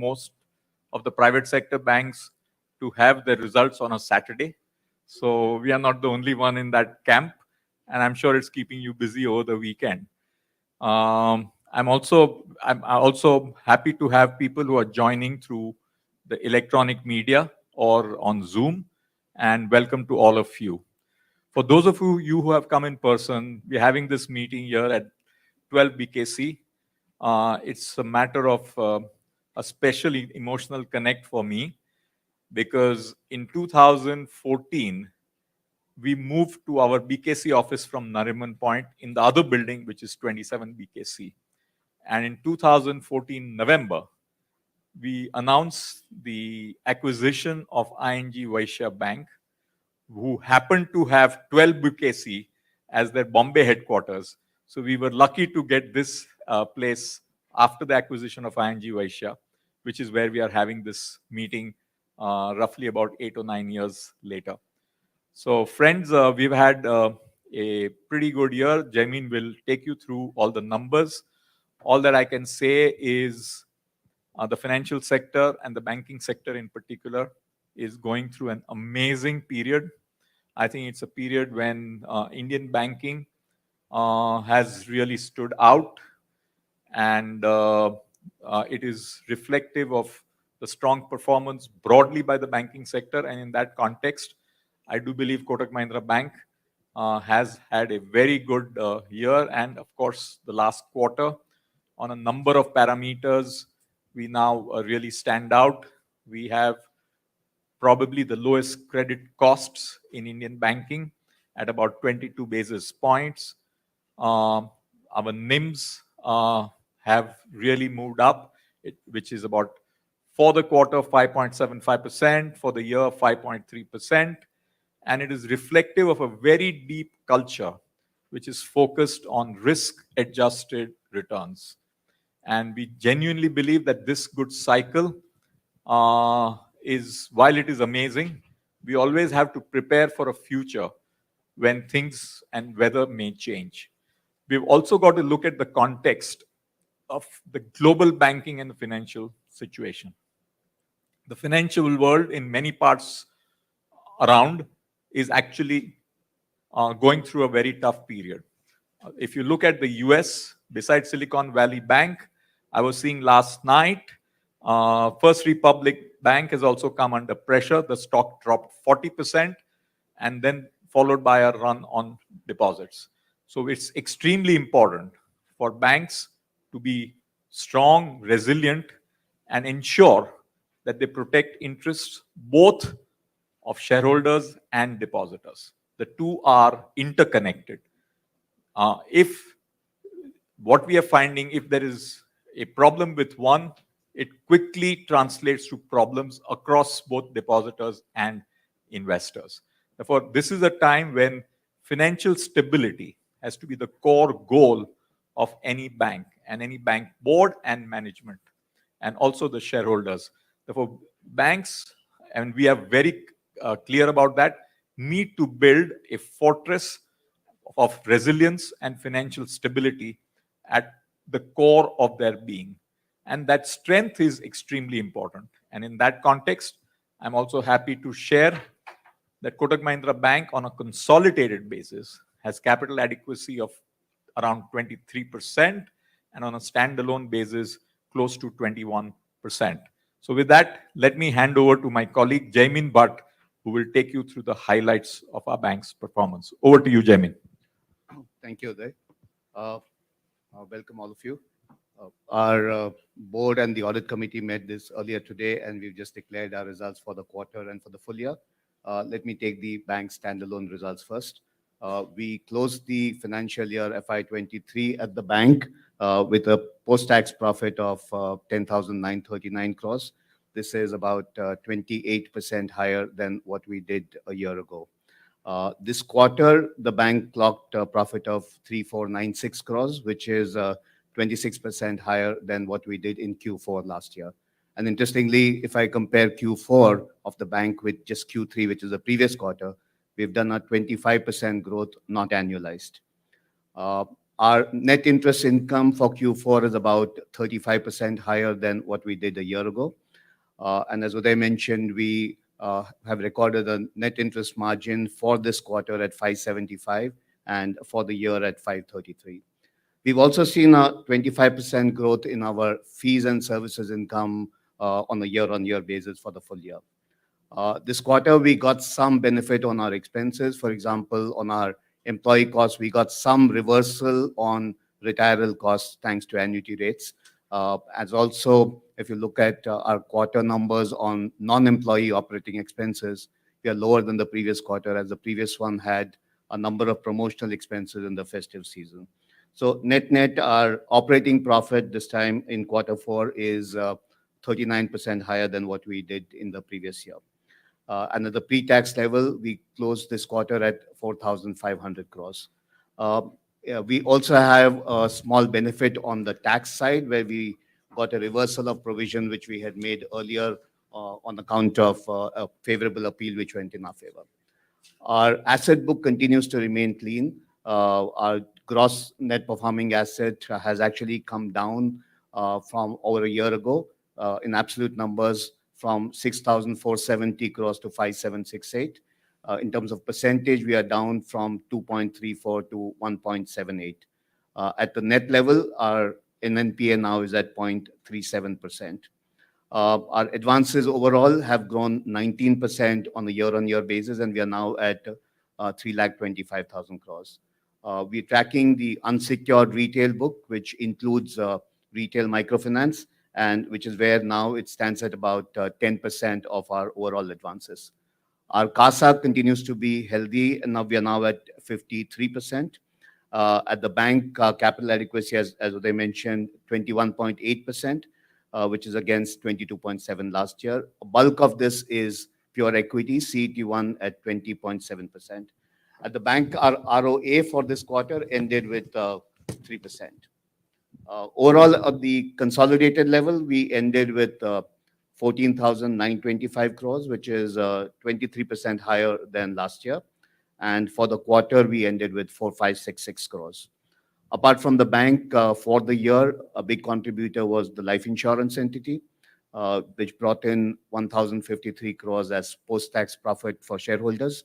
most of the private sector banks to have their results on a Saturday. So we are not the only one in that camp, and I'm sure it's keeping you busy over the weekend. I'm also happy to have people who are joining through the electronic media or on Zoom, and welcome to all of you. For those of you who have come in person, we're having this meeting here at 12 BKC. It's a matter of a special emotional connect for me, because in 2014, we moved to our BKC office from Nariman Point in the other building, which is 27 BKC. And in 2014 November, we announced the acquisition of ING Vaishya Bank, who happened to have 12 BKC as their Bombay headquarters. So we were lucky to get this place after the acquisition of ING Vaishya, which is where we are having this meeting roughly about 8 or 9 years later. So friends, we've had a pretty good year. Jaimin will take you through all the numbers. All that I can say is the financial sector and the banking sector in particular is going through an amazing period. I think it's a period when Indian banking has really stood out, and it is reflective of the strong performance broadly by the banking sector. And in that context, I do believe Kotak Mahindra Bank has had a very good year, and of course, the last quarter on a number of parameters, we now really stand out. We have probably the lowest credit costs in Indian banking at about 22 basis points. Our NIMs have really moved up, which is about, for the quarter, 5.75%, for the year, 5.3%. And it is reflective of a very deep culture, which is focused on risk-adjusted returns. And we genuinely believe that this good cycle while it is amazing, we always have to prepare for a future when things and weather may change. We've also got to look at the context of the global banking and the financial situation. The financial world in many parts around is actually going through a very tough period. If you look at the US, besides Silicon Valley Bank, I was seeing last night, First Republic Bank has also come under pressure. The stock dropped 40%, and then followed by a run on deposits. So it's extremely important for banks to be strong, resilient, and ensure that they protect interests both of shareholders and depositors. The two are interconnected. If what we are finding, if there is a problem with one, it quickly translates to problems across both depositors and investors. Therefore, this is a time when financial stability has to be the core goal of any bank and any bank board and management, and also the shareholders. Therefore, banks, and we are very clear about that, need to build a fortress of resilience and financial stability at the core of their being. And that strength is extremely important. And in that context, I'm also happy to share that Kotak Mahindra Bank, on a consolidated basis, has capital adequacy of around 23%, and on a standalone basis, close to 21%. So with that, let me hand over to my colleague, Jaimin Bhatt, who will take you through the highlights of our bank's performance. Over to you, Jaimin. Thank you, Uday. Welcome all of you. Our board and the audit committee met this earlier today, and we've just declared our results for the quarter and for the full year. Let me take the bank's standalone results first. We closed the financial year FY23 at the bank with a post-tax profit of 10,939 crores. This is about 28% higher than what we did a year ago. This quarter, the bank clocked a profit of 3,496 crores, which is 26% higher than what we did in Q4 last year. And interestingly, if I compare Q4 of the bank with just Q3, which is the previous quarter, we've done a 25% growth, not annualized. Our net interest income for Q4 is about 35% higher than what we did a year ago. And as Uday mentioned, we have recorded a net interest margin for this quarter at 575 and for the year at 533. We've also seen a 25% growth in our fees and services income on a year-on-year basis for the full year. This quarter, we got some benefit on our expenses. For example, on our employee costs, we got some reversal on retirement costs thanks to annuity rates. As also, if you look at our quarter numbers on non-employee operating expenses, we are lower than the previous quarter, as the previous one had a number of promotional expenses in the festive season. So net, our operating profit this time in quarter four is 39% higher than what we did in the previous year. And at the pre-tax level, we closed this quarter at 4,500 crores. We also have a small benefit on the tax side, where we got a reversal of provision which we had made earlier on account of a favorable appeal which went in our favor. Our asset book continues to remain clean. Our gross net performing asset has actually come down from over a year ago in absolute numbers, from 6,470 crores to 5,768. In terms of percentage, we are down from 2.34 to 1.78. At the net level, our NNPA now is at 0.37%. Our advances overall have grown 19% on a year-on-year basis, and we are now at 325,000 crores. We're tracking the unsecured retail book, which includes retail microfinance, and which is where now it stands at about 10% of our overall advances. Our Casa continues to be healthy, and now we are now at 53%. At the bank, capital adequacy, as they mentioned, 21.8%, which is against 22.7 last year. A bulk of this is pure equity, CET1 at 20.7%. At the bank, our ROA for this quarter ended with 3%. Overall, at the consolidated level, we ended with 14,925 crores, which is 23% higher than last year. And for the quarter, we ended with 4,566 crores. Apart from the bank, for the year, a big contributor was the life insurance entity, which brought in 1,053 crores as post-tax profit for shareholders,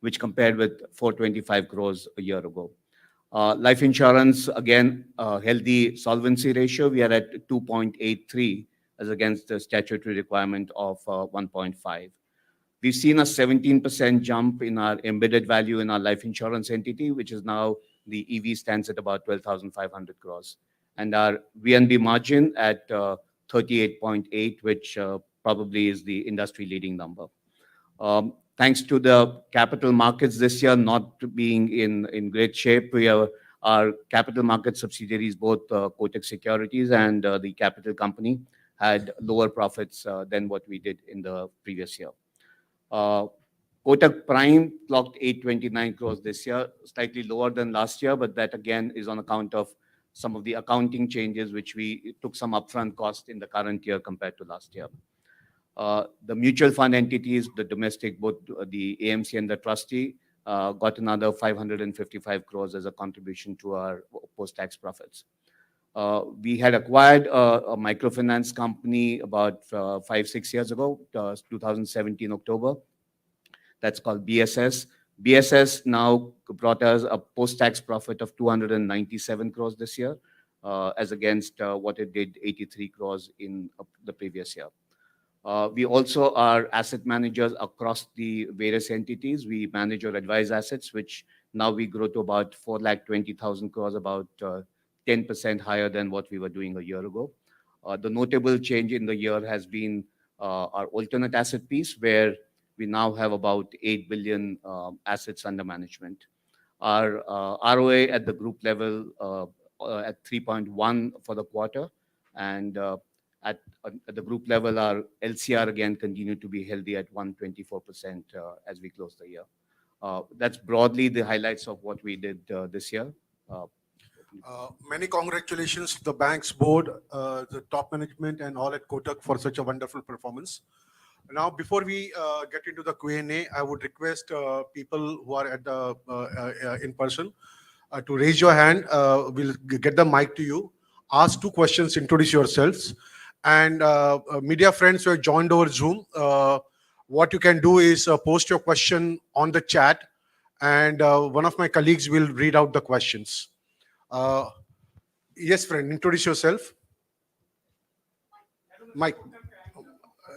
which compared with 425 crores a year ago. Life insurance, again, healthy solvency ratio. We are at 2.83 as against the statutory requirement of 1.5. We've seen a 17% jump in our embedded value in our life insurance entity, which is now the EV stands at about 12,500 crores. And our VNB margin at 38.8, which probably is the industry leading number. Thanks to the capital markets this year not being in great shape, our capital market subsidiaries, both Kotak Securities and the capital company, had lower profits than what we did in the previous year. Kotak Prime clocked 829 crores this year, slightly lower than last year, but that again is on account of some of the accounting changes, which we took some upfront cost in the current year compared to last year. The mutual fund entities, the domestic, both the AMC and the trustee, got another 555 crores as a contribution to our post-tax profits. We had acquired a microfinance company about 5-6 years ago, 2017 October. That's called BSS. BSS now brought us a post-tax profit of 297 crores this year, as against what it did 83 crores in the previous year. We also are asset managers across the various entities. We manage or advise assets, which now we grow to about 420,000 crores, about 10% higher than what we were doing a year ago. The notable change in the year has been our alternate asset piece, where we now have about 8 billion assets under management. Our ROA at the group level at 3.1 for the quarter, and at the group level, our LCR again continued to be healthy at 124% as we close the year. That's broadly the highlights of what we did this year. Many congratulations to the bank's board, the top management, and all at Kotak for such a wonderful performance. Now, before we get into the Q&A, I would request people who are at the in person to raise your hand. We'll get the mic to you. Ask two questions, introduce yourselves. And media friends who have joined over Zoom, what you can do is post your question on the chat, and one of my colleagues will read out the questions. Yes, friend, introduce yourself. Mike.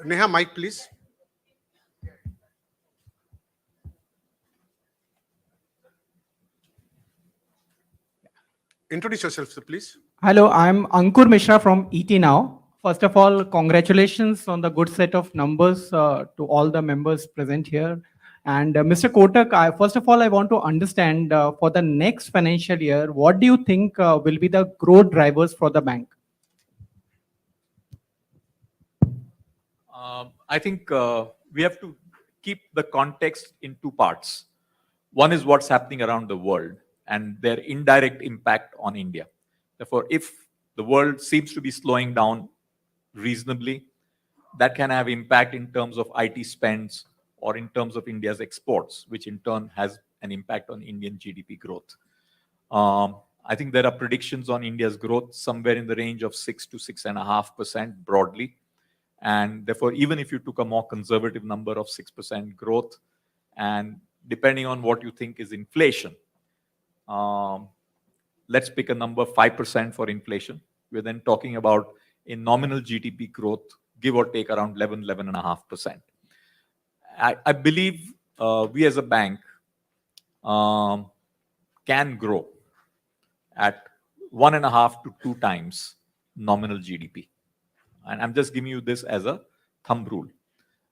Neha, mic, please. Introduce yourself, sir, please. Hello, I'm Ankur Mishra from ET Now. First of all, congratulations on the good set of numbers to all the members present here. And Mr. Kotak, first of all, I want to understand for the next financial year, what do you think will be the growth drivers for the bank? I think we have to keep the context in two parts. One is what's happening around the world and their indirect impact on India. Therefore, if the world seems to be slowing down reasonably, that can have impact in terms of IT spends or in terms of India's exports, which in turn has an impact on Indian GDP growth. I think there are predictions on India's growth somewhere in the range of 6 to 6.5% broadly. And therefore, even if you took a more conservative number of 6% growth, and depending on what you think is inflation, let's pick a number 5% for inflation. We're then talking about a nominal GDP growth, give or take around 11.5%. I believe we as a bank can grow at 1.5 to 2 times nominal GDP. And I'm just giving you this as a thumb rule.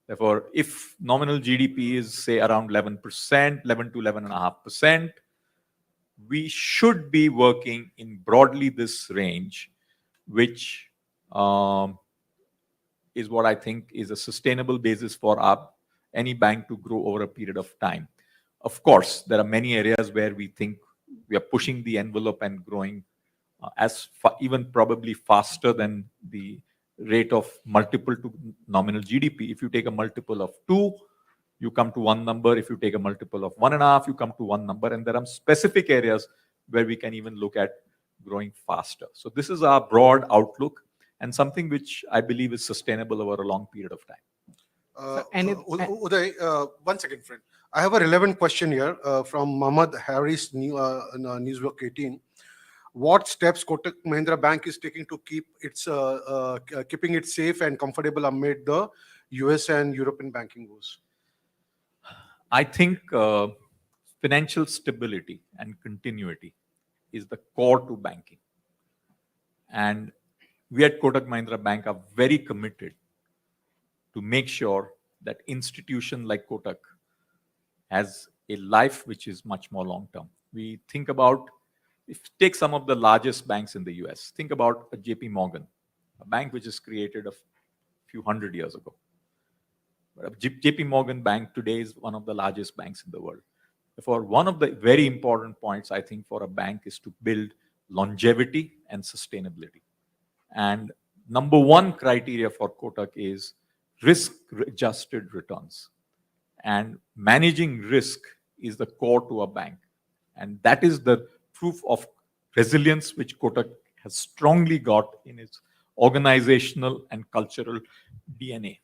Therefore, if nominal GDP is, say, around 11%, 11 to 11.5%, we should be working in broadly this range, which is what I think is a sustainable basis for any bank to grow over a period of time. Of course, there are many areas where we think we are pushing the envelope and growing even probably faster than the rate of multiple to nominal GDP. If you take a multiple of 2, you come to one number. If you take a multiple of 1.5, you come to one number. And there are specific areas where we can even look at growing faster. So this is our broad outlook and something which I believe is sustainable over a long period of time. Uday, 1 second, friend. I have a relevant question here from Mohammed Harris, Newsweek 18. What steps Kotak Mahindra Bank is taking to keep keeping it safe and comfortable amid the US and European banking woes? I think financial stability and continuity is the core to banking. And we at Kotak Mahindra Bank are very committed to make sure that institution like Kotak has a life which is much more long-term. We think about, if you take some of the largest banks in the US, think about a JP Morgan, a bank which is created a few hundred years ago. But a JP Morgan bank today is one of the largest banks in the world. Therefore, one of the very important points, I think, for a bank is to build longevity and sustainability. And number one criteria for Kotak is risk-adjusted returns. And managing risk is the core to a bank. And that is the proof of resilience which Kotak has strongly got in its organizational and cultural DNA.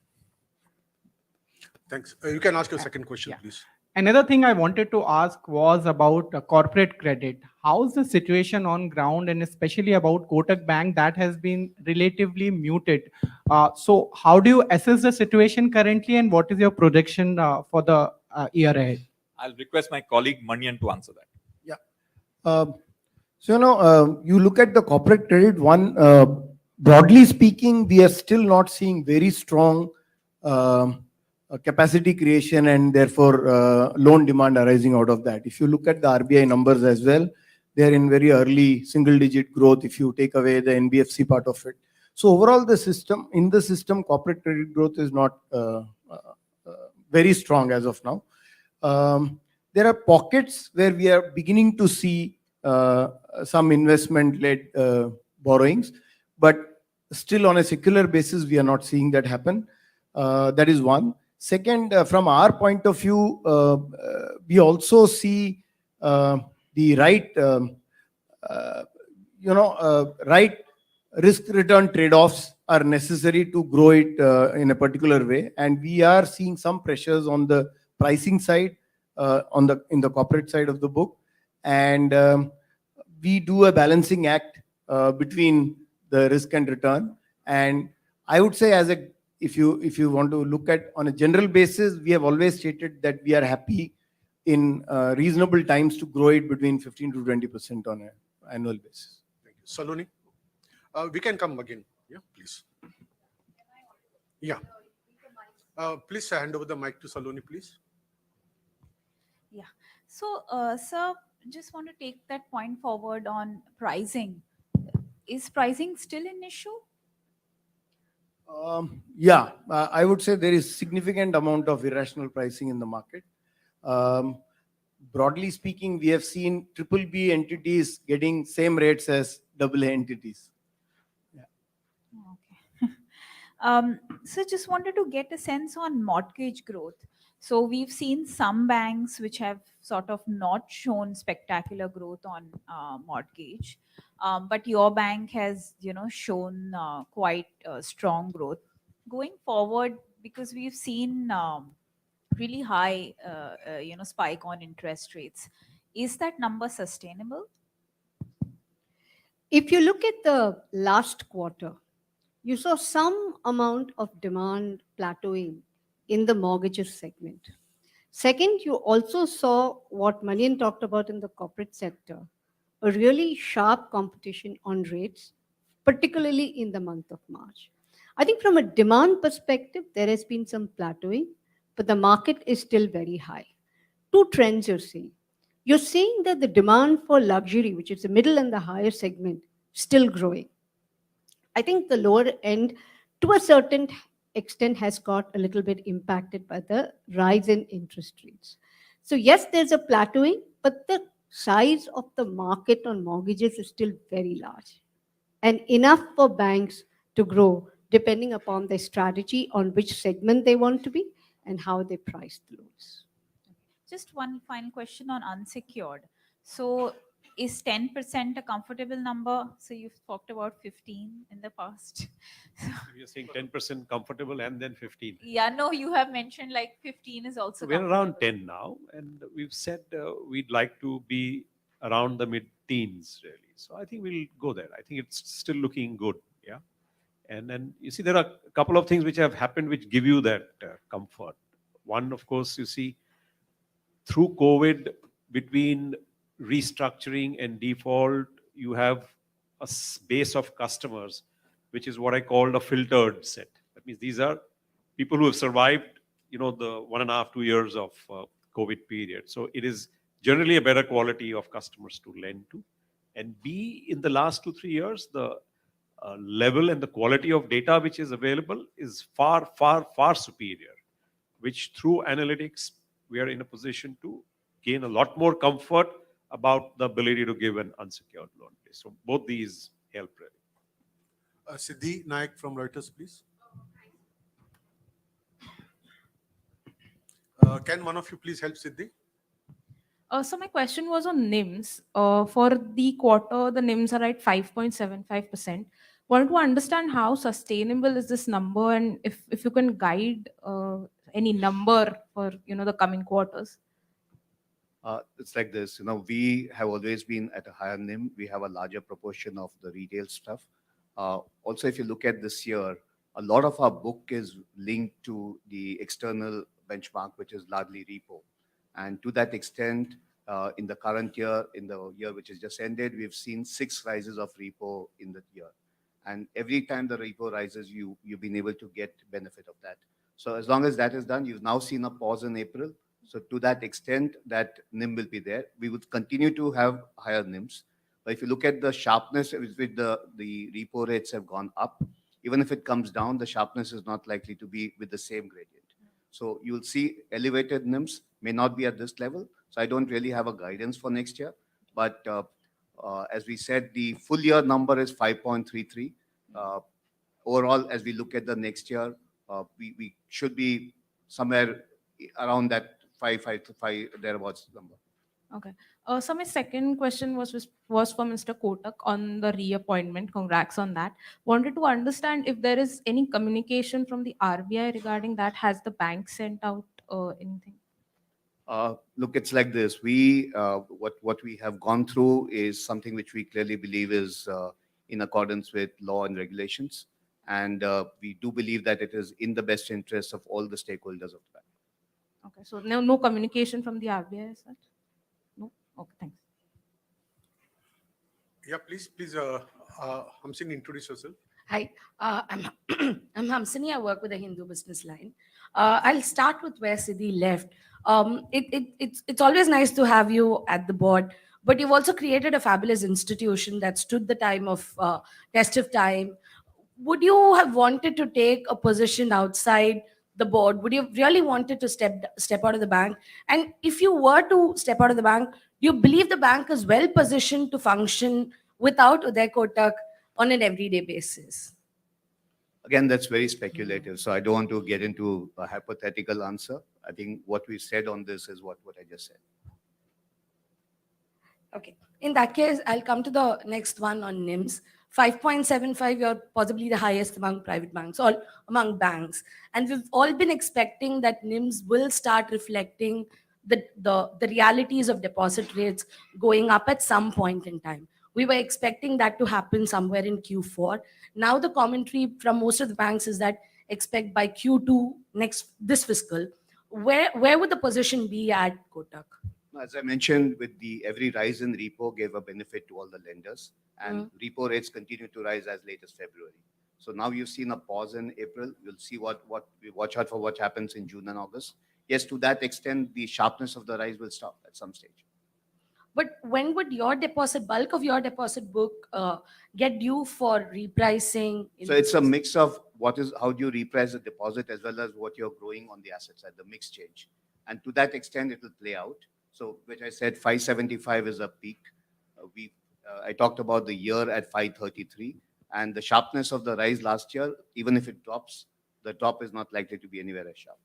Thanks. You can ask your second question, please. Another thing I wanted to ask was about corporate credit. How's the situation on ground, and especially about Kotak Bank that has been relatively muted? So how do you assess the situation currently, and what is your projection for the year ahead? I'll request my colleague Manian to answer that. So, you look at the corporate credit one, broadly speaking, we are still not seeing very strong capacity creation and therefore loan demand arising out of that. If you look at the RBI numbers as well, they are in very early single digit growth if you take away the NBFC part of it. So overall, the system, corporate credit growth is not very strong as of now. There are pockets where we are beginning to see some investment-led borrowings, but still on a secular basis, we are not seeing that happen. That is one. Second, from our point of view, we also see the right, uh, right risk return trade-offs are necessary to grow it in a particular way. And we are seeing some pressures on the pricing side, in the corporate side of the book. And we do a balancing act between the risk and return. And I would say, if you want to look at on a general basis, we have always stated that we are happy in reasonable times to grow it between 15 to 20% on an annual basis. Thank you. Saloni, we can come again. Yeah, please. Yeah. Please hand over the mic to Saloni, please. Yeah. So, sir, just want to take that point forward on pricing. Is pricing still an issue? I would say there is significant amount of irrational pricing in the market. Broadly speaking, we have seen triple B entities getting same rates as double A entities. Okay. So just wanted to get a sense on mortgage growth. So we've seen some banks which have sort of not shown spectacular growth on mortgage, but your bank has, shown quite strong growth. Going forward, because we've seen really high, spike on interest rates, is that number sustainable? If you look at the last quarter, you saw some amount of demand plateauing in the mortgages segment. Second, you also saw what Manian talked about in the corporate sector, a really sharp competition on rates, particularly in the month of March. I think from a demand perspective, there has been some plateauing, but the market is still very high. Two trends you're seeing. You're seeing that the demand for luxury, which is the middle and the higher segment, still growing. I think the lower end, to a certain extent, has got a little bit impacted by the rise in interest rates. So yes, there's a plateauing, but the size of the market on mortgages is still very large and enough for banks to grow depending upon their strategy on which segment they want to be and how they price the loans. Just one final question on unsecured. So is 10% a comfortable number? So you've talked about 15 in the past. You're saying 10% comfortable and then 15. Yeah, no, you have mentioned like 15 is also We're around comfortable. 10 now, and we've said we'd like to be around the mid-teens, really. So I think we'll go there. I think it's still looking good, yeah. And then you see there are a couple of things which have happened which give you that comfort. One, of course, you see through COVID, between restructuring and default, you have a base of customers, which is what I called a filtered set. That means these are people who have survived, the 1.5, 2 years of COVID period. So it is generally a better quality of customers to lend to. And B, in the last 2, 3 years, the level and the quality of data which is available is far, far, far superior, which through analytics, we are in a position to gain a lot more comfort about the ability to give an unsecured loan. So both these help really. Siddhi Naik from Reuters, please. Can one of you please help Siddhi? So my question was on NIMS. For the quarter, the NIMS are at 5.75%. Wanted to understand how sustainable is this number, and if you can guide any number for the coming quarters. It's like this, we have always been at a higher NIM. We have a larger proportion of the retail stuff. Also, if you look at this year, a lot of our book is linked to the external benchmark, which is largely repo. And to that extent, in the current year, in the year which has just ended, we've seen 6 rises of repo in the year. And every time the repo rises, you've been able to get benefit of that. So as long as that is done, you've now seen a pause in April. So to that extent, that NIM will be there. We would continue to have higher NIMs. But if you look at the sharpness with which the repo rates have gone up, even if it comes down, the sharpness is not likely to be with the same gradient. So you'll see elevated NIMs may not be at this level. So I don't really have a guidance for next year. But as we said, the full year number is 5.33. Overall, as we look at the next year, we should be somewhere around that 5 thereabouts number. Okay. So my second question was for Mr. Kotak on the reappointment. Congrats on that. Wanted to understand if there is any communication from the RBI regarding that. Has the bank sent out anything? Look, it's like this. What we have gone through is something which we clearly believe is in accordance with law and regulations. And we do believe that it is in the best interest of all the stakeholders of the bank. Okay. So no communication from the RBI as such? No? Okay, thanks. Yeah, please, Hamsin, introduce yourself. Hi, I'm I'm Hamsini. I work with the Hindu Business Line. I'll start with where Siddhi left. It's always nice to have you at the board, but you've also created a fabulous institution that stood the time of test of time. Would you have wanted to take a position outside the board? Would you have really wanted to step out of the bank? And if you were to step out of the bank, do you believe the bank is well positioned to function without Uday Kotak on an everyday basis? Again, that's very speculative. So I don't want to get into a hypothetical answer. I think what we said on this is what I just said. Okay. In that case, I'll come to the next one on NIMS. 5.75, you're possibly the highest among private banks, all among banks. And we've all been expecting that NIMS will start reflecting the realities of deposit rates going up at some point in time. We were expecting that to happen somewhere in Q4. Now the commentary from most of the banks is that expect by Q2 this fiscal. Where would the position be at Kotak? As I mentioned, with the every rise in repo gave a benefit to all the lenders, and repo rates continue to rise as late as February. So now you've seen a pause in April. You'll see what we watch out for what happens in June and August. Yes, to that extent, the sharpness of the rise will stop at some stage. But when would your bulk of your deposit book get due for repricing? So it's a mix of how do you reprice the deposit as well as what you're growing on the asset side, the mix change. And to that extent, it will play out. So, which I said, 575 is a peak. I talked about the year at 533, and the sharpness of the rise last year, even if it drops, the drop is not likely to be anywhere as sharp.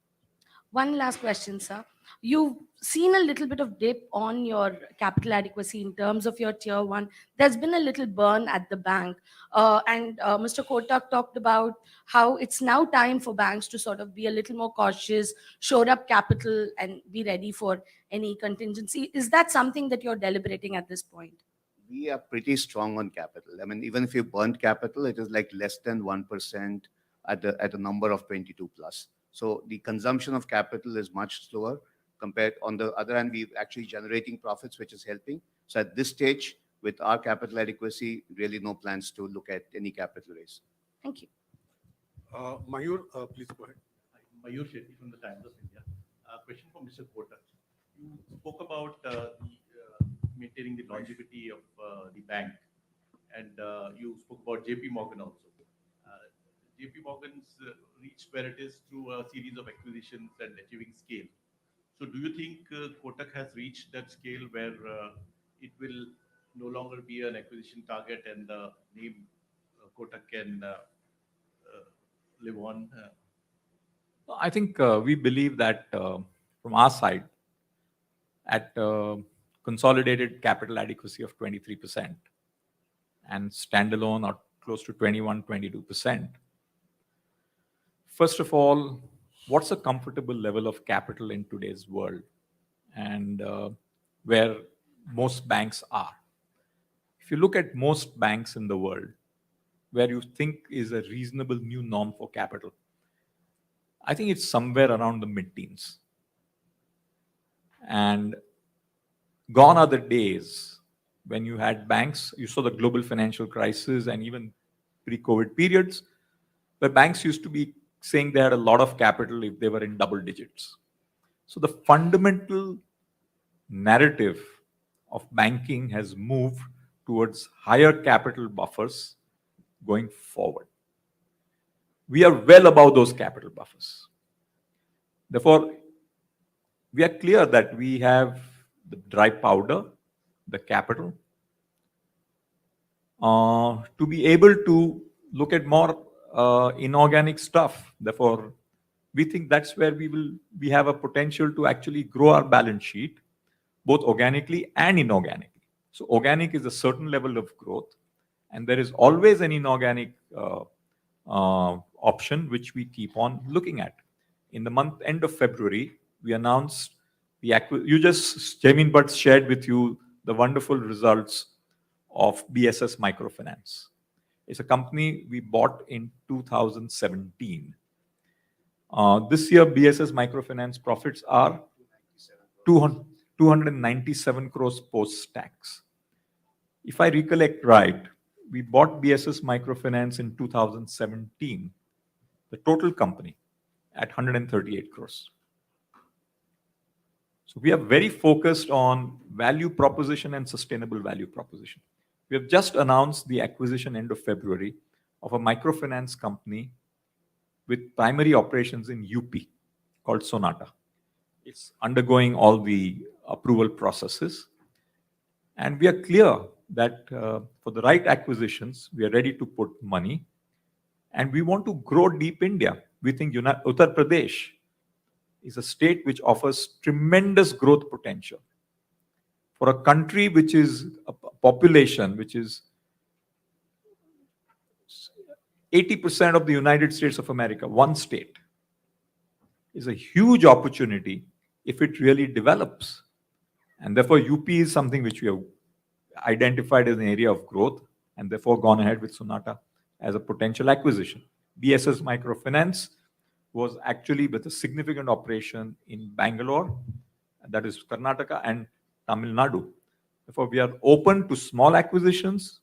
One last question, sir. You've seen a little bit of dip on your capital adequacy in terms of your tier one. There's been a little burn at the bank. And Mr. Kotak talked about how it's now time for banks to sort of be a little more cautious, shore up capital, and be ready for any contingency. Is that something that you're deliberating at this point? We are pretty strong on capital. I mean, even if you burnt capital, it is like less than 1% at a number of 22 plus. So the consumption of capital is much slower compared. On the other hand, we're actually generating profits, which is helping. So at this stage, with our capital adequacy, really no plans to look at any capital raise. Thank you. Mayur, please go ahead. Mayur Shetty from the Times of India. Question for Mr. Kotak. You spoke about maintaining the longevity of the bank, and you spoke about JP Morgan also. JP Morgan's reached where it is through a series of acquisitions and achieving scale. So do you think Kotak has reached that scale where it will no longer be an acquisition target and the name Kotak can live on? I think we believe that from our side, at consolidated capital adequacy of 23% and standalone are close to 21-22%. First of all, what's a comfortable level of capital in today's world and where most banks are? If you look at most banks in the world, where you think is a reasonable new norm for capital, I think it's somewhere around the mid-teens. And gone are the days when you had banks, you saw the global financial crisis and even pre-COVID periods, where banks used to be saying they had a lot of capital if they were in double digits. So the fundamental narrative of banking has moved towards higher capital buffers going forward. We are well above those capital buffers. Therefore, we are clear that we have the dry powder, the capital, to be able to look at more inorganic stuff. Therefore, we think that's where we have a potential to actually grow our balance sheet both organically and inorganically. So organic is a certain level of growth, and there is always an inorganic option which we keep on looking at. In the end of February, we announced Jamin Bhatt shared with you the wonderful results of BSS Microfinance. It's a company we bought in 2017. This year, BSS Microfinance profits are 297 crores post-tax. If I recollect right, we bought BSS Microfinance in 2017, the total company, at 138 crores. So we are very focused on value proposition and sustainable value proposition. We have just announced the acquisition end of February of a microfinance company with primary operations in UP called Sonata. It's undergoing all the approval processes. And we are clear that for the right acquisitions, we are ready to put money. And we want to grow deep India. We think Uttar Pradesh is a state which offers tremendous growth potential. For a country which is a population which is 80% of the United States of America, one state, is a huge opportunity if it really develops. And therefore, UP is something which we have identified as an area of growth and therefore gone ahead with Sonata as a potential acquisition. BSS Microfinance was actually with a significant operation in Bangalore, that is Karnataka and Tamil Nadu. Therefore, we are open to small acquisitions.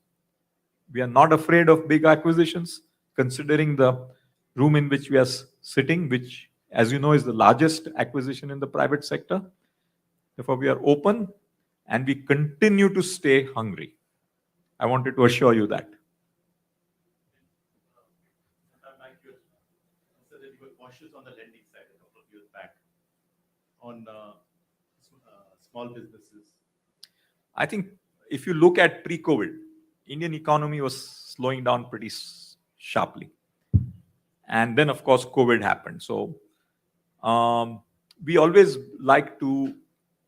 We are not afraid of big acquisitions, considering the room in which we are sitting, which, as you know, is the largest acquisition in the private sector. Therefore, we are open and we continue to stay hungry. I wanted to assure you that. Thank you. So that you were cautious on the lending side a couple of years back on small businesses. I think if you look at pre-COVID, Indian economy was slowing down pretty sharply. And then, of course, COVID happened. So we always like to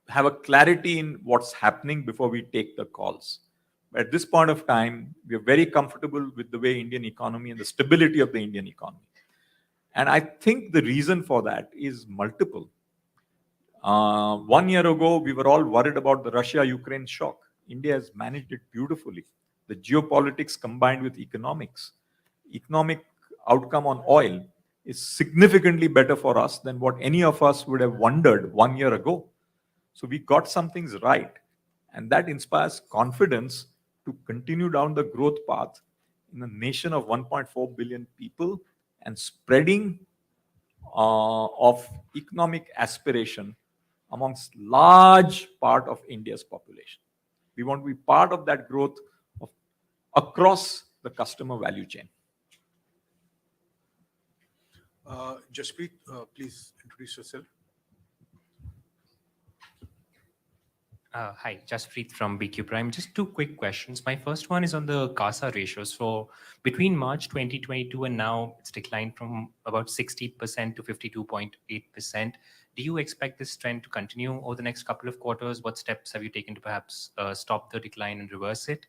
have a clarity in what's happening before we take the calls. But at this point of time, we are very comfortable with the way Indian economy and the stability of the Indian economy. And I think the reason for that is multiple. 1 year ago, we were all worried about the Russia-Ukraine shock. India has managed it beautifully. The geopolitics combined with economics. Economic outcome on oil is significantly better for us than what any of us would have wondered 1 year ago. So we got some things right. And that inspires confidence to continue down the growth path in a nation of 1.4 billion people and spreading of economic aspiration amongst large part of India's population. We want to be part of that growth across the customer value chain. Jaspreet, please introduce yourself. Hi, Jaspreet from BQ Prime. Just two quick questions. My first one is on the Casa ratios. So between March 2022 and now, it's declined from about 60% to 52.8%. Do you expect this trend to continue over the next couple of quarters? What steps have you taken to perhaps stop the decline and reverse it?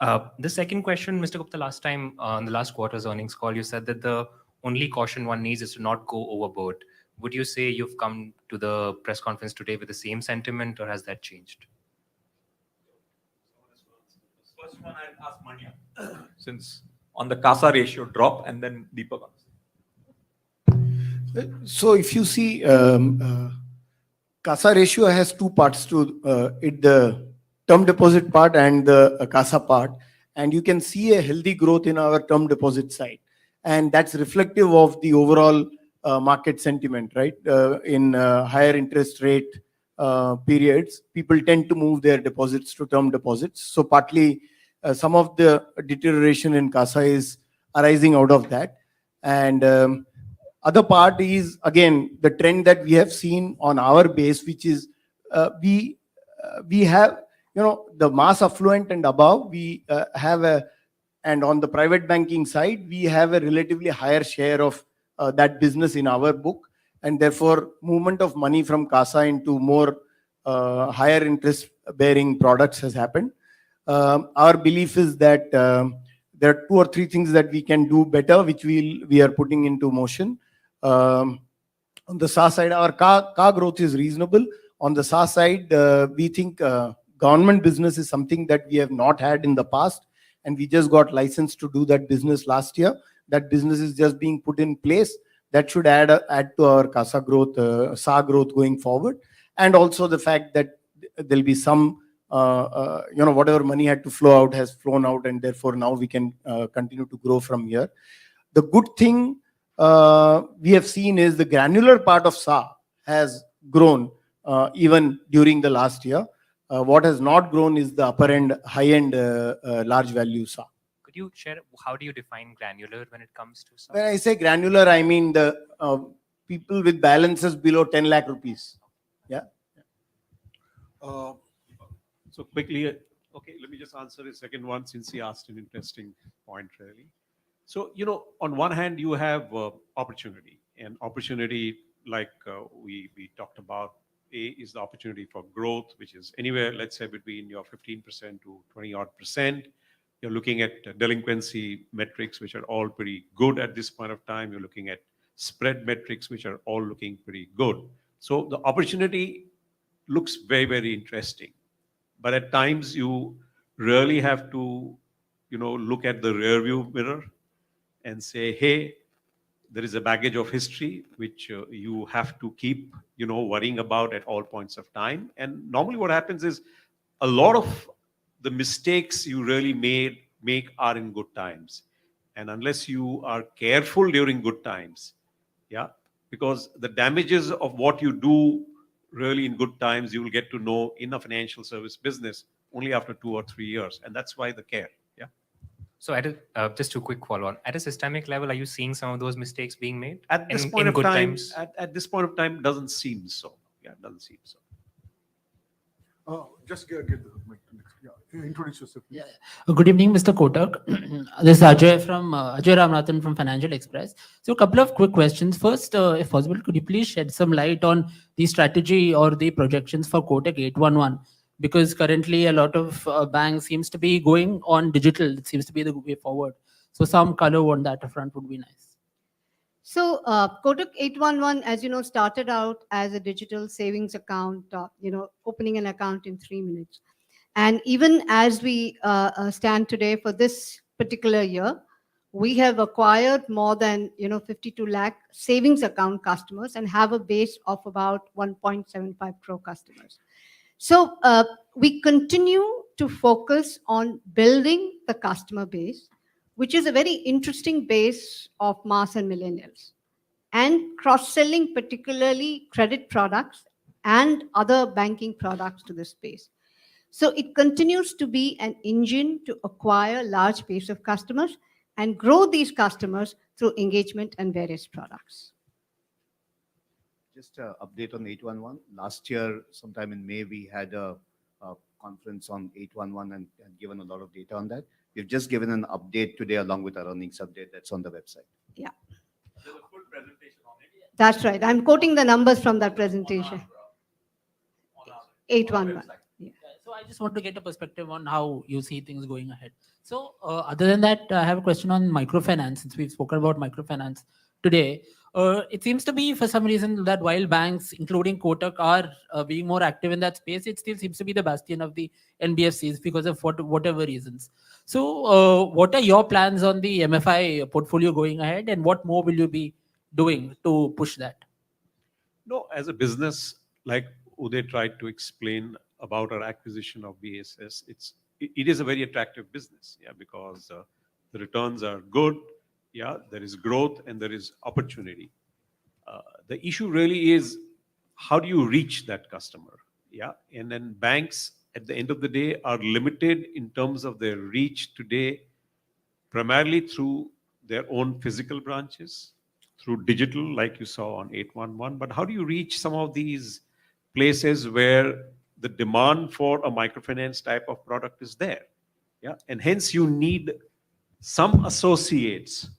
The second question, Mr. Gupta, last time on the last quarter's earnings call, you said that the only caution one needs is to not go overboard. Would you say you've come to the press conference today with the same sentiment, or has that changed? First one, I'll ask Manya, since on the Casa ratio drop, and then Deepak. So if you see, Casa ratio has two parts to it, the term deposit part and the Casa part. And you can see a healthy growth in our term deposit side. And that's reflective of the overall market sentiment, right? In higher interest rate periods, people tend to move their deposits to term deposits. So partly some of the deterioration in Casa is arising out of that. And other part is, again, the trend that we have seen on our base, which is we have, the mass affluent and above, we have and on the private banking side, we have a relatively higher share of that business in our book. And therefore, movement of money from Casa into more higher interest bearing products has happened. Our belief is that there are 2 or 3 things that we can do better, which we are putting into motion. On the SA side, our car growth is reasonable. On the SA side, we think government business is something that we have not had in the past, and we just got licensed to do that business last year. That business is just being put in place. That should add to our CASA growth, SA growth going forward. And also the fact that there'll be some, whatever money had to flow out has flown out, and therefore now we can continue to grow from here. The good thing we have seen is the granular part of SA has grown even during the last year. What has not grown is the upper end, high end, large value SA. Could you share how do you define granular when it comes to SA? When I say granular, I mean the people with balances below 10 lakh rupees. Yeah. So quickly, okay, let me just answer the second one since he asked an interesting point, really. So, on one hand, you have opportunity, and opportunity, like we talked about, is the opportunity for growth, which is anywhere, let's say, between your 15% to 20-odd%. You're looking at delinquency metrics, which are all pretty good at this point of time. You're looking at spread metrics, which are all looking pretty good. So the opportunity looks very, very interesting. But at times you really have to, look at the rear view mirror and say, hey, there is a baggage of history which you have to keep, worrying about at all points of time. And normally what happens is a lot of the mistakes you really make are in good times. And unless you are careful during good times, yeah, because the damages of what you do really in good times, you will get to know in a financial service business only after 2 or 3 years. And that's why the care. Yeah. So just a quick follow-on. At a systemic level, are you seeing some of those mistakes being made? At this point of time, at this point of time, doesn't seem so. Yeah, doesn't seem so. Just get the mic. Yeah, introduce yourself, please. Good evening, Mr. Kotak. This is Ajay from Ajay Ramanathan from Financial Express. So, a couple of quick questions. First, if possible, could you please shed some light on the strategy or the projections for Kotak 811? Because currently, a lot of banks seems to be going on digital. It seems to be the way forward. So, some color on that front would be nice. So Kotak 811, as you know, started out as a digital savings account, opening an account in 3 minutes. And even as we stand today for this particular year, we have acquired more than 52 lakh savings account customers and have a base of about 1.75 crore customers. So we continue to focus on building the customer base, which is a very interesting base of mass and millennials, and cross-selling particularly credit products and other banking products to this space. So it continues to be an engine to acquire large base of customers and grow these customers through engagement and various products. Just an update on 811. Last year, sometime in May, we had a conference on 811 and given a lot of data on that. We've just given an update today along with our earnings update that's on the website. Yeah. There's a full presentation on it. That's right. I'm quoting the numbers from that presentation. On our 811. website. Yeah. So I just want to get a perspective on how you see things going ahead. So other than that, I have a question on microfinance. Since we've spoken about microfinance today, it seems to be for some reason that while banks, including Kotak, are being more active in that space, it still seems to be the bastion of the NBFCs because of whatever reasons. So what are your plans on the MFI portfolio going ahead, and what more will you be doing to push that? No, as a business, like Uday tried to explain about our acquisition of BSS, it is a very attractive business, yeah, because the returns are good, yeah, there is growth and there is opportunity. The issue really is how do you reach that customer, yeah, and then banks at the end of the day are limited in terms of their reach today, primarily through their own physical branches, through digital, like you saw on 811. But how do you reach some of these places where the demand for a microfinance type of product is there? Yeah, and hence you need some associates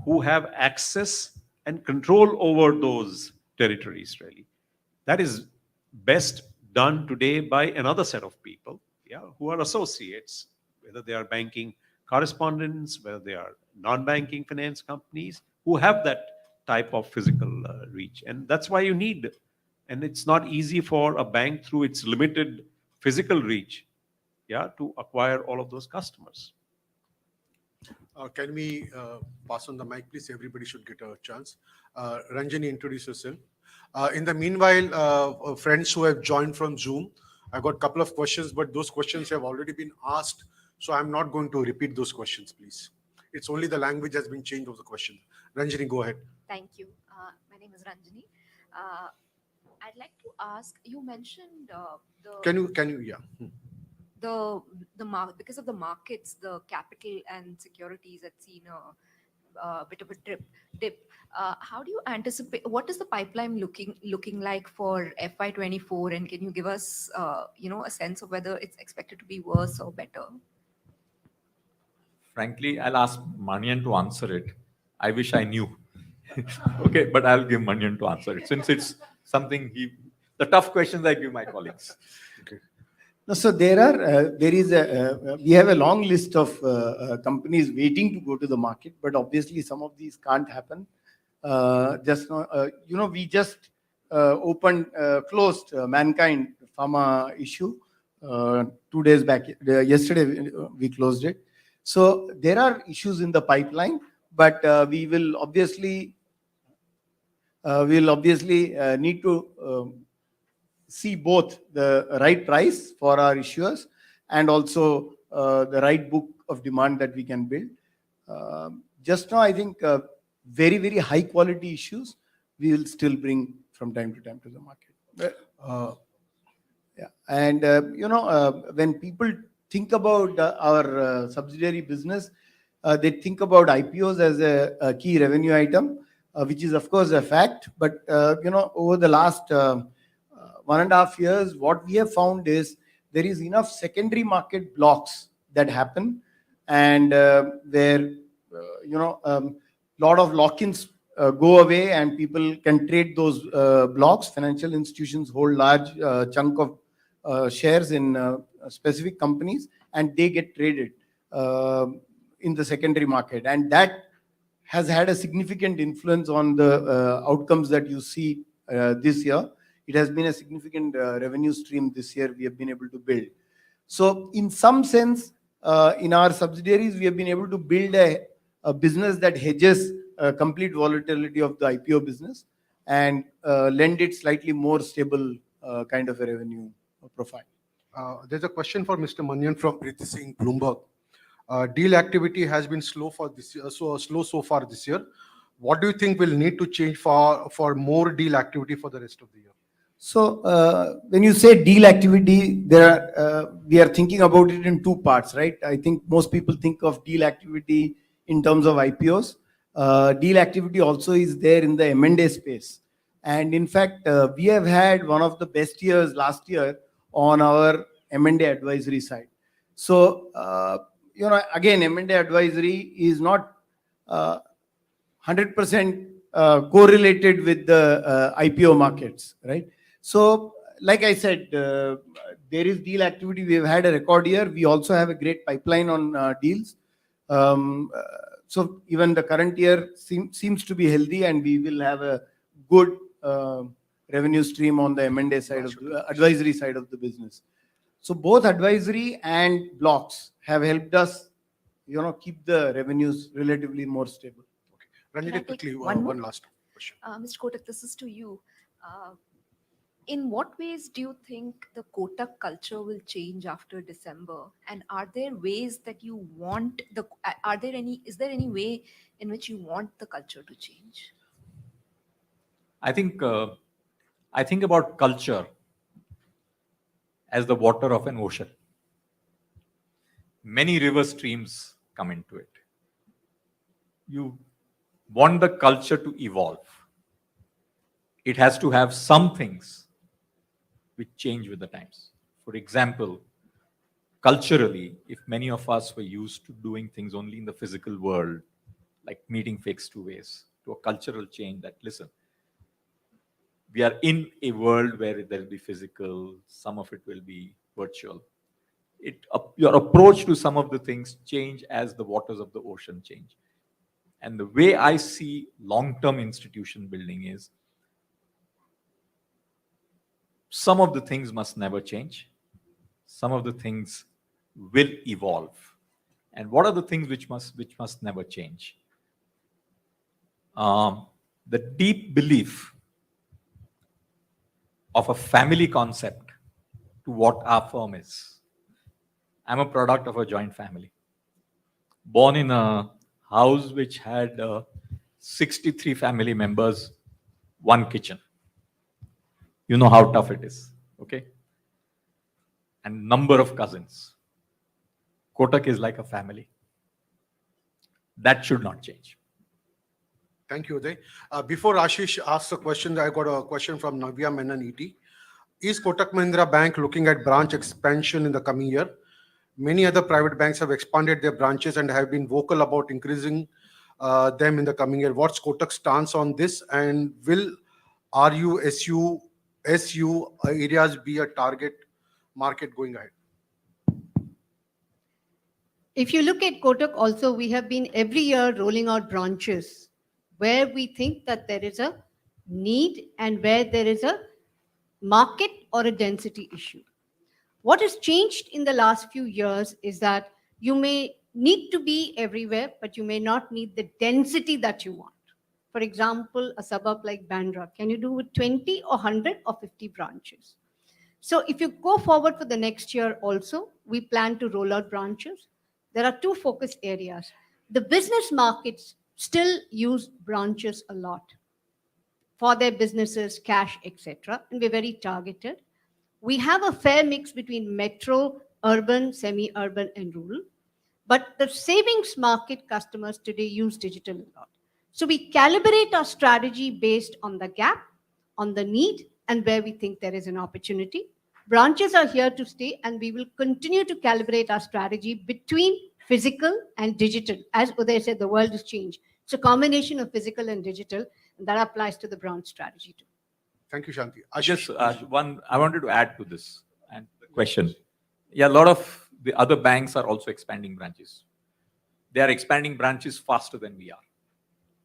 who have access and control over those territories, really. That is best done today by another set of people, yeah, who are associates, whether they are banking correspondents, whether they are non-banking finance companies, who have that type of physical reach. And that's why you need, and it's not easy for a bank through its limited physical reach, yeah, to acquire all of those customers. Can we pass on the mic, please? Everybody should get a chance. Ranjani, introduce yourself. In the meanwhile, friends who have joined from Zoom, I got a couple of questions, but those questions have already been asked, so I'm not going to repeat those questions, please. It's only the language has been changed of the question. Ranjani, go ahead. Thank you. My name is Ranjani. I'd like to ask, you mentioned Can you, yeah. because of the markets, the capital and securities had seen a bit of a dip. How do you anticipate, what is the pipeline looking like for FY24? And can you give us, a sense of whether it's expected to be worse or better? Frankly, I'll ask Manian to answer it. I wish I knew. Okay, but I'll give Manian to answer it since it's something the tough questions I give my colleagues. Okay. No, so we have a long list of companies waiting to go to the market, but obviously some of these can't happen. Just now, we just closed Mankind Pharma issue 2 days back. Yesterday we closed it. So there are issues in the pipeline, but we will obviously need to see both the right price for our issuers and also the right book of demand that we can build. Just now, I think very, very high quality issues we will still bring from time to time to the market. Yeah, and when people think about our subsidiary business, they think about IPOs as a key revenue item, which is of course a fact. But over the last 1.5 years, what we have found is there is enough secondary market blocks that happen, and where lot of lock-ins go away, and people can trade those blocks. Financial institutions hold large chunk of shares in specific companies, and they get traded in the secondary market, and that has had a significant influence on the outcomes that you see this year. It has been a significant revenue stream this year we have been able to build. So in some sense, in our subsidiaries, we have been able to build a business that hedges complete volatility of the IPO business and lend it slightly more stable kind of a revenue profile. There's a question for Mr. Manian from Priti Singh, Bloomberg. Deal activity has been slow for this year, slow so far this year. What do you think will need to change for more deal activity for the rest of the year? So when you say deal activity, we are thinking about it in two parts, right? I think most people think of deal activity in terms of IPOs. Deal activity also is there in the M&A space. And in fact, we have had one of the best years last year on our M&A advisory side. So, again, M&A advisory is not 100% correlated with the IPO markets, right? So, like I said, there is deal activity. We have had a record year. We also have a great pipeline on deals. So even the current year seems to be healthy, and we will have a good revenue stream on the M&A side of the advisory side of the business. So both advisory and blocks have helped us, keep the revenues relatively more stable. Okay, Ranjit, quickly, one last question. Mr. Kotak, this is to you. In what ways do you think the Kotak culture will change after December? And are there ways that you want is there any way in which you want the culture to change? I think about culture as the water of an ocean. Many river streams come into it. You want the culture to evolve. It has to have some things which change with the times. For example, culturally, if many of us were used to doing things only in the physical world, like meeting face to face, to a cultural change that, listen, We are in a world where there will be physical, some of it will be virtual. Your approach to some of the things change as the waters of the ocean change. And the way I see long-term institution building is some of the things must never change. Some of the things will evolve. And what are the things which must never change? The deep belief of a family concept to what our firm is. I'm a product of a joint family. Born in a house which had 63 family members, one kitchen. You know how tough it is, okay? And number of cousins. Kotak is like a family. That should not change. Thank you, Uday. Before Ashish asks a question, I got a question from Navya Menon, ET. Is Kotak Mahindra Bank looking at branch expansion in the coming year? Many other private banks have expanded their branches and have been vocal about increasing them in the coming year. What's Kotak's stance on this? And will RU, SU areas be a target market going ahead? If you look at Kotak also, we have been every year rolling out branches where we think that there is a need and where there is a market or a density issue. What has changed in the last few years is that you may need to be everywhere, but you may not need the density that you want. For example, a suburb like Bandra, can you do with 20 or 100 or 50 branches? So if you go forward for the next year also, we plan to roll out branches. There are two focus areas. The business markets still use branches a lot for their businesses, cash, etc. And we're very targeted. We have a fair mix between metro, urban, semi-urban, and rural. But the savings market customers today use digital a lot. So we calibrate our strategy based on the gap, on the need, and where we think there is an opportunity. Branches are here to stay, and we will continue to calibrate our strategy between physical and digital. As Uday said, the world has changed. It's a combination of physical and digital, and that applies to the branch strategy too. Thank you, Shanti. Just one, I wanted to add to this and the question. Yeah, a lot of the other banks are also expanding branches. They are expanding branches faster than we are.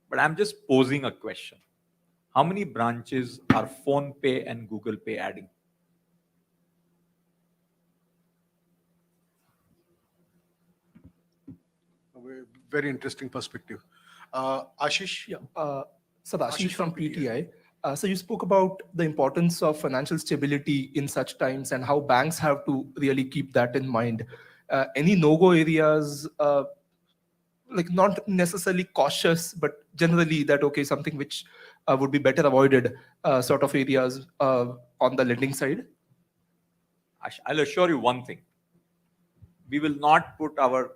But I'm just posing a question. How many branches are PhonePe and Google Pay adding? Very interesting perspective. Ashish? Yeah, so Ashish from PTI. So you spoke about the importance of financial stability in such times and how banks have to really keep that in mind. Any no-go areas, like not necessarily cautious, but generally that, okay, something which would be better avoided sort of areas on the lending side? I'll assure you one thing. We will not put our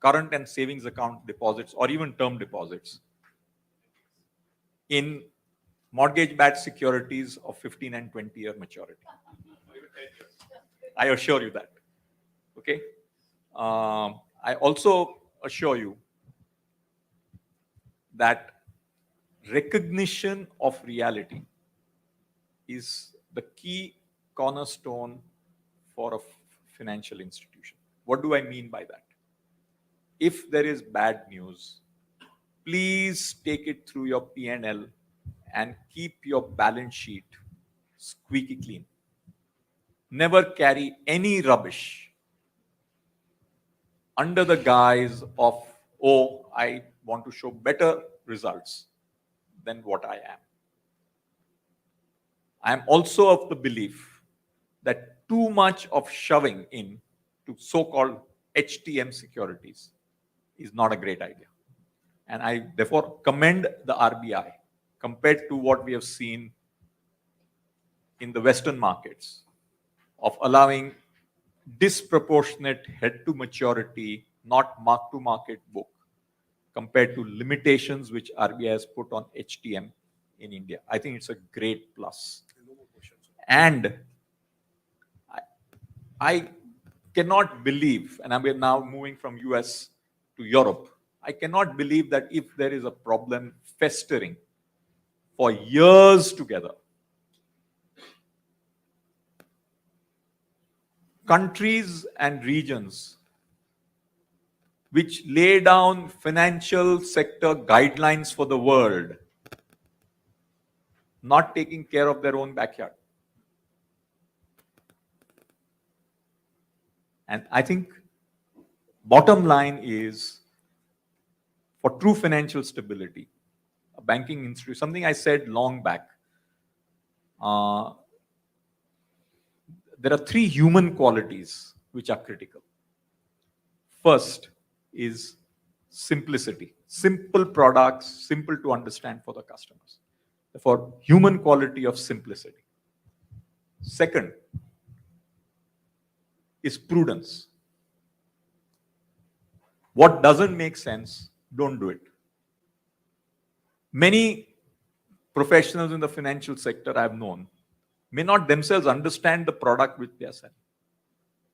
current and savings account deposits or even term deposits in mortgage-backed securities of 15 and 20-year maturity. I assure you that. Okay. I also assure you that recognition of reality is the key cornerstone for a financial institution. What do I mean by that? If there is bad news, please take it through your P&L and keep your balance sheet squeaky clean. Never carry any rubbish under the guise of, oh, I want to show better results than what I am. I am also of the belief that too much of shoving in to so-called HTM securities is not a great idea. And I therefore commend the RBI compared to what we have seen in the Western markets of allowing disproportionate head to maturity, not mark to market book, compared to limitations which RBI has put on HTM in India. I think it's a great plus. And I cannot believe, and I'm now moving from US to Europe, I cannot believe that if there is a problem festering for years together. Countries and regions which lay down financial sector guidelines for the world, not taking care of their own backyard. And I think bottom line is, for true financial stability, a banking institution, something I said long back, there are three human qualities which are critical. First is simplicity. Simple products, simple to understand for the customers. Therefore, human quality of simplicity. Second is prudence. What doesn't make sense, don't do it. Many professionals in the financial sector I've known may not themselves understand the product which they are selling,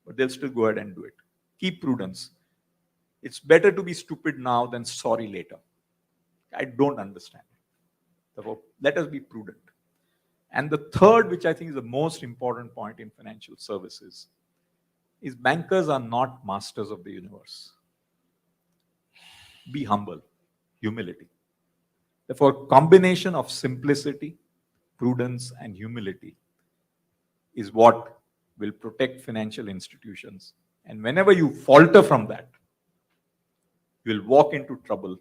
but they'll still go ahead and do it. Keep prudence. It's better to be stupid now than sorry later. I don't understand it. Therefore, let us be prudent. And the third, which I think is the most important point in financial services, is bankers are not masters of the universe. Be humble, humility. Therefore, combination of simplicity, prudence, and humility is what will protect financial institutions. And whenever you falter from that, you will walk into trouble,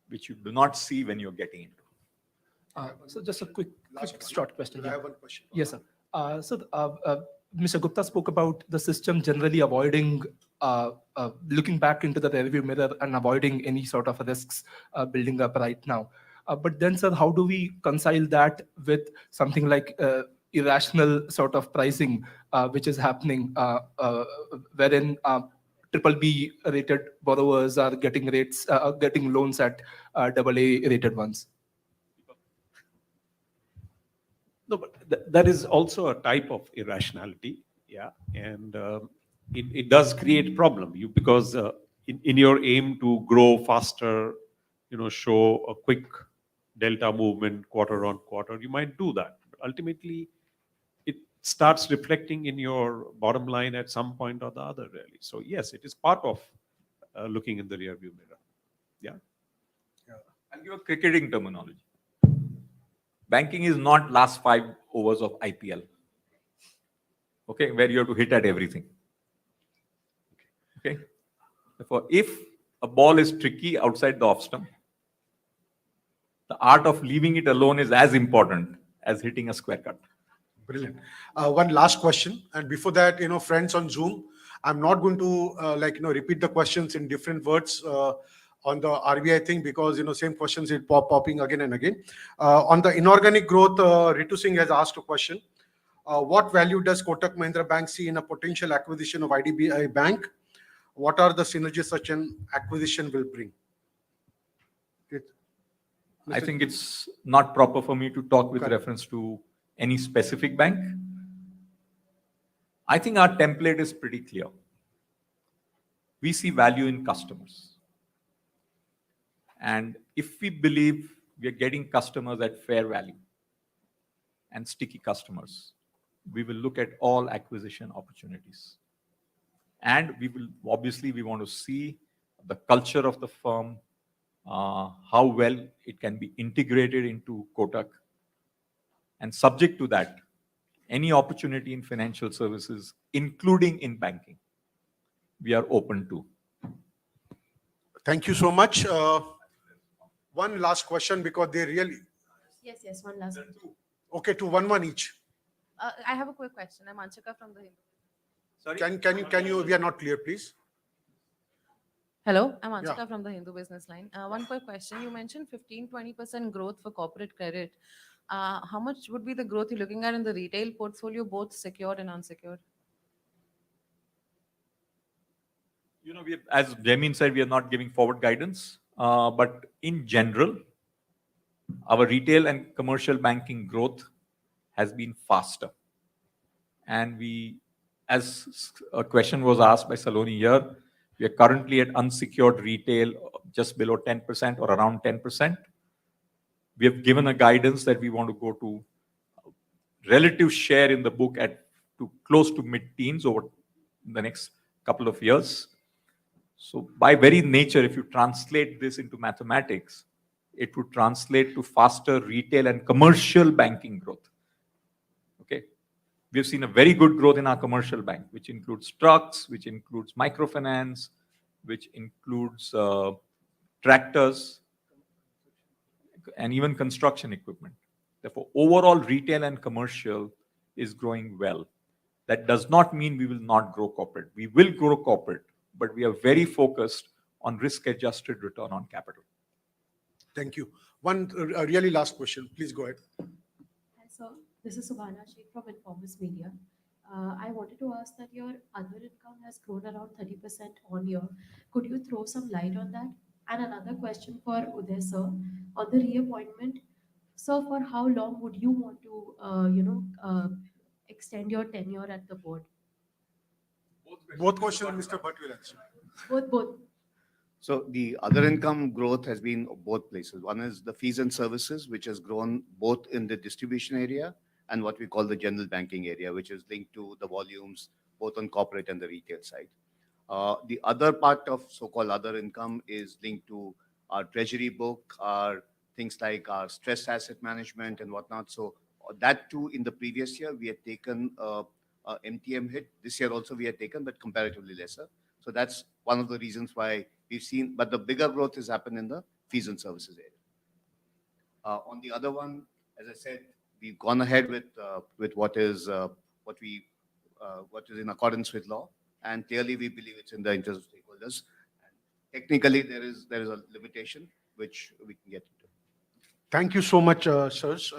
which you do not see when you're getting into. So just a quick short question. I have one question. Yes, sir. Mr. Gupta spoke about the system generally avoiding looking back into the rearview mirror and avoiding any sort of risks building up right now. But then, sir, how do we reconcile that with something like irrational sort of pricing, which is happening, wherein triple B rated borrowers are getting rates, getting loans at AA rated ones? No, but that is also a type of irrationality, yeah, and it does create problem. Because in your aim to grow faster, show a quick delta movement quarter on quarter, you might do that. But ultimately, it starts reflecting in your bottom line at some point or the other, really. So yes, it is part of looking in the rearview mirror. Yeah. I'll give a cricketing terminology. Banking is not last 5 overs of IPL, okay, where you have to hit at everything. Okay. Therefore, if a ball is tricky outside the off stump, the art of leaving it alone is as important as hitting a square cut. Brilliant. One last question, and before that, friends on Zoom, I'm not going to repeat the questions in different words on the RBI thing, because same questions will popping again and again. On the inorganic growth, Ritu Singh has asked a question. What value does Kotak Mahindra Bank see in a potential acquisition of IDBI Bank? What are the synergies such an acquisition will bring? I think it's not proper for me to talk with reference to any specific bank. I think our template is pretty clear. We see value in customers. And if we believe we are getting customers at fair value and sticky customers, we will look at all acquisition opportunities. And we want to see the culture of the firm, how well it can be integrated into Kotak. And subject to that, any opportunity in financial services, including in banking, we are open to. Thank you so much. One last question, because they really... Yes, one last one. Okay, to one each. I have a quick question. I'm Anshika from the Hindu. Sorry? Can you, we are not clear, please. Hello, I'm Anshika from the Hindu Business Line. One quick question. You mentioned 15-20% growth for corporate credit. How much would be the growth you're looking at in the retail portfolio, both secured and unsecured? As Jamin said, we are not giving forward guidance. But in general, our retail and commercial banking growth has been faster. And as a question was asked by Saloni here, we are currently at unsecured retail just below 10% or around 10%. We have given a guidance that we want to go to relative share in the book at to close to mid-teens over the next couple of years. So by very nature, if you translate this into mathematics, it would translate to faster retail and commercial banking growth. Okay. We've seen a very good growth in our commercial bank, which includes trucks, which includes microfinance, which includes tractors, and even construction equipment. Therefore, overall retail and commercial is growing well. That does not mean we will not grow corporate. We will grow corporate, but we are very focused on risk-adjusted return on capital. Thank you. One really last question. Please go ahead. Hi, sir. This is Subhana Sheikh from Informers Media. I wanted to ask that your other income has grown around 30% on year. Could you throw some light on that? And another question for Uday, sir. On the reappointment, sir, for how long would you want to, extend your tenure at the board? Both questions, Mr. Bhatt will answer. Both. So the other income growth has been both places. One is the fees and services, which has grown both in the distribution area and what we call the general banking area, which is linked to the volumes both on corporate and the retail side. The other part of so-called other income is linked to our treasury book, our things like our stress asset management and whatnot. So that too, in the previous year, we had taken a MTM hit. This year also we had taken, but comparatively lesser. So that's one of the reasons why we've seen, but the bigger growth has happened in the fees and services area. On the other one, as I said, we've gone ahead with what is in accordance with law, and clearly we believe it's in the interest of stakeholders. And technically, there is a limitation which we can get into. Thank you so much, sirs.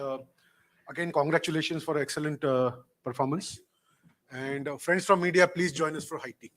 Again, congratulations for excellent performance. And friends from media, please join us for high tea.